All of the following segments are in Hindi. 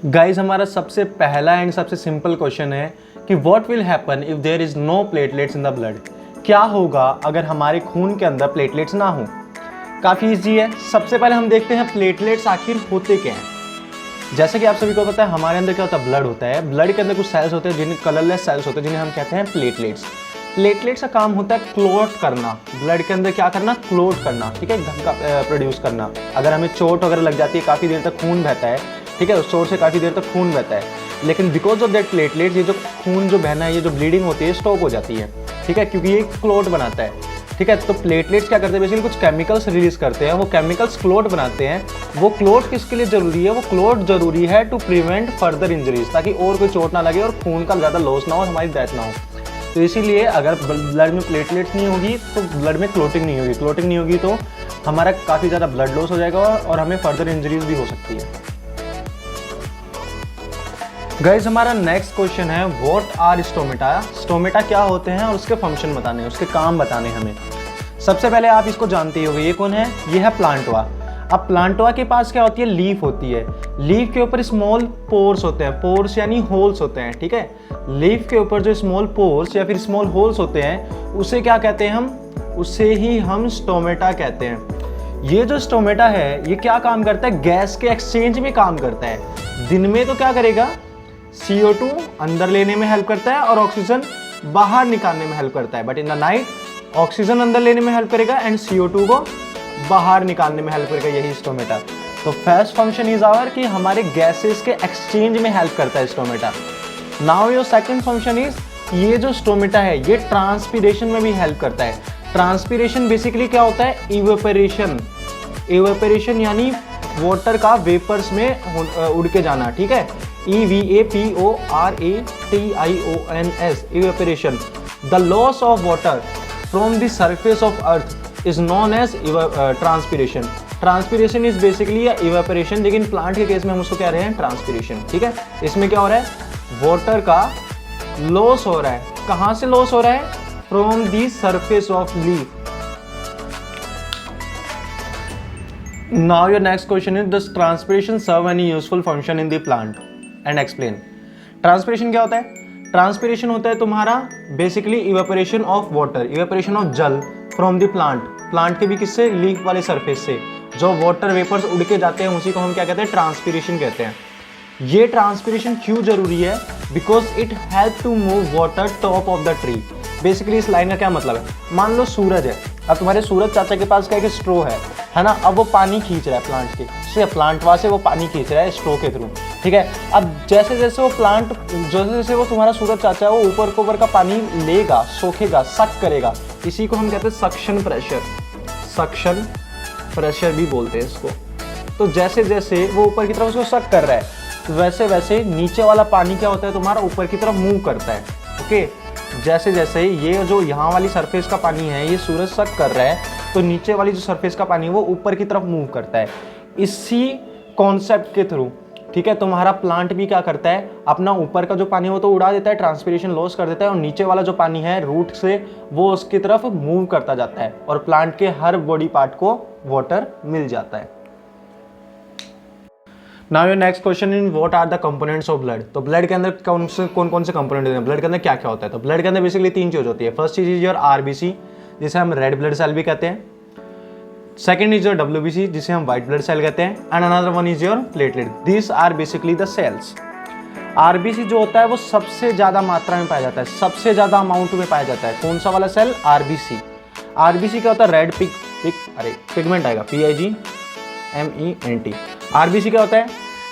गाइज हमारा सबसे पहला एंड सबसे सिंपल क्वेश्चन है कि what will happen if there is no platelets in the blood. क्या होगा अगर हमारे खून के अंदर प्लेटलेट्स ना हो। काफ़ी इजी है। सबसे पहले हम देखते हैं प्लेटलेट्स आखिर होते क्या हैं। जैसे कि आप सभी को पता है हमारे अंदर क्या होता है, ब्लड होता है। ब्लड के अंदर कुछ सेल्स होते हैं जिन्हें कलरलेस सेल्स होते हैं, जिन्हें हम कहते हैं प्लेटलेट्स। प्लेटलेट्स का काम होता है क्लोट करना, ब्लड के अंदर क्या करना, क्लोट करना, ठीक है, प्रोड्यूस करना। अगर हमें चोट वगैरह लग जाती है, काफ़ी देर तक खून बहता है, ठीक है, उस चोट से काफ़ी देर तक खून बहता है, लेकिन बिकॉज ऑफ दैट प्लेटलेट्स ये जो खून जो बहना है, ये जो ब्लीडिंग होती है स्टॉप हो जाती है, ठीक है, क्योंकि ये क्लोट बनाता है, ठीक है। तो प्लेटलेट्स क्या करते हैं, बेसिकली कुछ केमिकल्स रिलीज करते हैं, वो केमिकल्स क्लोट बनाते हैं। वो क्लोट किसके लिए जरूरी है, वो क्लोट जरूरी है टू प्रिवेंट फर्दर इंजरीज, ताकि और कोई चोट ना लगे और खून का ज़्यादा लॉस ना हो, हमारी डेथ ना हो। तो इसीलिए अगर ब्लड में प्लेटलेट्स नहीं होगी तो ब्लड में क्लोटिंग नहीं होगी, क्लोटिंग नहीं होगी तो हमारा काफ़ी ज़्यादा ब्लड लॉस हो जाएगा और हमें फर्दर इंजरीज भी हो सकती है। गाइज हमारा नेक्स्ट क्वेश्चन है व्हाट आर स्टोमेटा। स्टोमेटा क्या होते हैं और उसके फंक्शन बताने, उसके काम बताने हमें। सबसे पहले आप इसको जानते ही होंगे, ये कौन है, ये है प्लांटवा। अब प्लांटवा के पास क्या होती है, लीफ होती है। लीफ के ऊपर स्मॉल पोर्स होते हैं, पोर्स यानी होल्स होते हैं, ठीक है। लीफ के ऊपर जो स्मॉल पोर्स या फिर स्मॉल होल्स होते हैं उसे क्या कहते हैं हम, उसे ही हम स्टोमेटा कहते हैं। ये जो स्टोमेटा है ये क्या काम करता है, गैस के एक्सचेंज में काम करता है। दिन में तो क्या करेगा, CO2 अंदर लेने में हेल्प करता है और ऑक्सीजन बाहर निकालने में हेल्प करता है, but in the night oxygen अंदर लेने में हेल्प करेगा एंड CO2 को बाहर निकालने में हेल्प करेगा, यही स्टोमेटा। तो फर्स्ट फंक्शन इज आवर कि हमारे गैसेस के एक्सचेंज में हेल्प करता है stomata. Now your second function is, ये जो स्टोमेटा है ये ट्रांसपीरेशन में भी हेल्प करता है। ट्रांसपीरेशन बेसिकली क्या होता है, इवेपोरेशन। इवेपोरेशन यानी वाटर का वेपर्स में उड़ के जाना, ठीक है। EVAPORATIONS, evaporation. The loss of water from the surface of earth is known as transpiration. Transpiration is basically evaporation, लेकिन प्लांट के केस में हम उसको कह रहे हैं ट्रांसपीरेशन, ठीक है। इसमें क्या हो रहा है, वाटर का लॉस हो रहा है। कहाँ से लॉस हो रहा है, from the surface of leaf. Now your next question is, does transpiration serve any useful function in the plant? And explain. Transpiration क्या होता है, ट्रांसपीरेशन होता है तुम्हारा basically evaporation of water, evaporation of जल फ्रॉम द प्लांट। प्लांट के भी किससे, लीफ वाले सरफेस से जो वाटर वेपर्स उड़ के जाते हैं उसी को हम क्या कहते हैं, ट्रांसपीरेशन कहते हैं। ये ट्रांसपीरेशन क्यों जरूरी है, because it help to move water top of the tree. Basically इस लाइन का क्या मतलब है, मान लो सूरज है, अब तुम्हारे सूरज चाचा के पास क्या एक स्ट्रो है ना, अब वो पानी खींच रहा है प्लांट के से, प्लांटवा से वो पानी खींच रहा है स्ट्रो के थ्रू, ठीक है। अब जैसे जैसे वो प्लांट, जैसे जैसे वो तुम्हारा सूरज चाचा है वो ऊपर को ऊपर का पानी लेगा, सोखेगा, सक करेगा, इसी को हम कहते हैं सक्शन प्रेशर। सक्शन प्रेशर भी बोलते हैं इसको। तो जैसे जैसे वो ऊपर की तरफ उसको सक कर रहा है, तो वैसे वैसे नीचे वाला पानी क्या होता है तुम्हारा, ऊपर की तरफ मूव करता है, ओके। जैसे जैसे ये जो यहाँ वाली सरफेस का पानी है ये सूरज सक कर रहा है, तो नीचे वाली जो सरफेस का पानी वो ऊपर की तरफ मूव करता है, इसी कॉन्सेप्ट के थ्रू, ठीक है। तुम्हारा प्लांट भी क्या करता है, अपना ऊपर का जो पानी वो तो उड़ा देता है, ट्रांसपीरेशन लॉस कर देता है, और नीचे वाला जो पानी है रूट से वो उसकी तरफ मूव करता जाता है और प्लांट के हर बॉडी पार्ट को वाटर मिल जाता है। Now your next question in, what are the components of blood. तो ब्लड के अंदर कौन कौन से कंपोनेंट होते हैं, ब्लड के अंदर क्या क्या होता है। तो ब्लड के अंदर बेसिकली 3 चीज होती है। फर्स्ट चीज इज योर RBC, जिसे हम रेड ब्लड सेल भी कहते हैं। सेकेंड इज योर WBC, जिसे हम व्हाइट ब्लड सेल कहते हैं, and another one is your platelet. This are basically the cells. RBC जो होता है वो सबसे ज्यादा मात्रा में पाया जाता है, सबसे ज्यादा अमाउंट में पाया जाता है। कौन सा वाला सेल, RBC। RBC क्या होता है, रेड पिगमेंट आएगा, PIGMENT। RBC क्या होता है,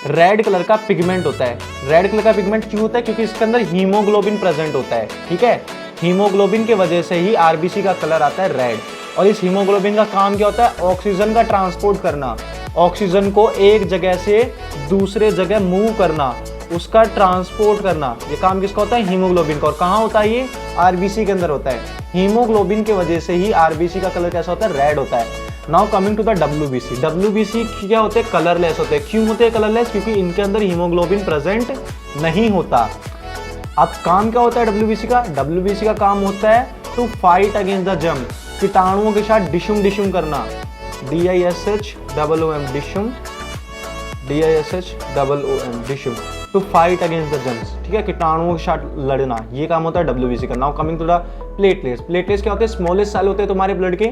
रेड कलर का पिगमेंट होता है। रेड कलर का पिगमेंट क्यों होता है, क्योंकि इसके अंदर हीमोग्लोबिन प्रेजेंट होता है, ठीक है। हीमोग्लोबिन की वजह से ही RBC का कलर आता है रेड। और इस हीमोग्लोबिन का काम क्या होता है, ऑक्सीजन का ट्रांसपोर्ट करना, ऑक्सीजन को एक जगह से दूसरे जगह मूव करना, उसका ट्रांसपोर्ट करना, ये काम किसका होता है, हीमोग्लोबिन का। और कहाँ होता है ये, RBC के अंदर होता है। हीमोग्लोबिन की वजह से ही RBC का कलर कैसा होता है, रेड होता है। Now coming to the WBC। WBC क्या होते हैं, कलरलेस होते हैं। क्यों होते हैं कलरलेस, क्योंकि इनके अंदर हीमोग्लोबिन प्रेजेंट नहीं होता। अब काम क्या होता है WBC का, WBC का काम होता है to fight against the germ, कीटाणुओं के साथ डिशुम करना, DISHOOM, डिशुम DISHOOM, डिशूम, to fight against the germs, ठीक है, कीटाणुओं के साथ लड़ना, ये काम होता है WBC का। Now coming to the platelets. Platelets क्या होते हैं? स्मॉलेस्ट सेल होते हैं तुम्हारे ब्लड के।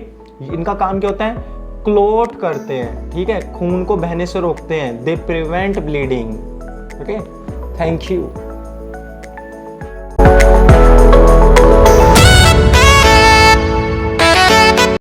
इनका काम क्या होता है? क्लोट करते हैं, ठीक है, खून को बहने से रोकते हैं। They prevent bleeding. Okay, thank you.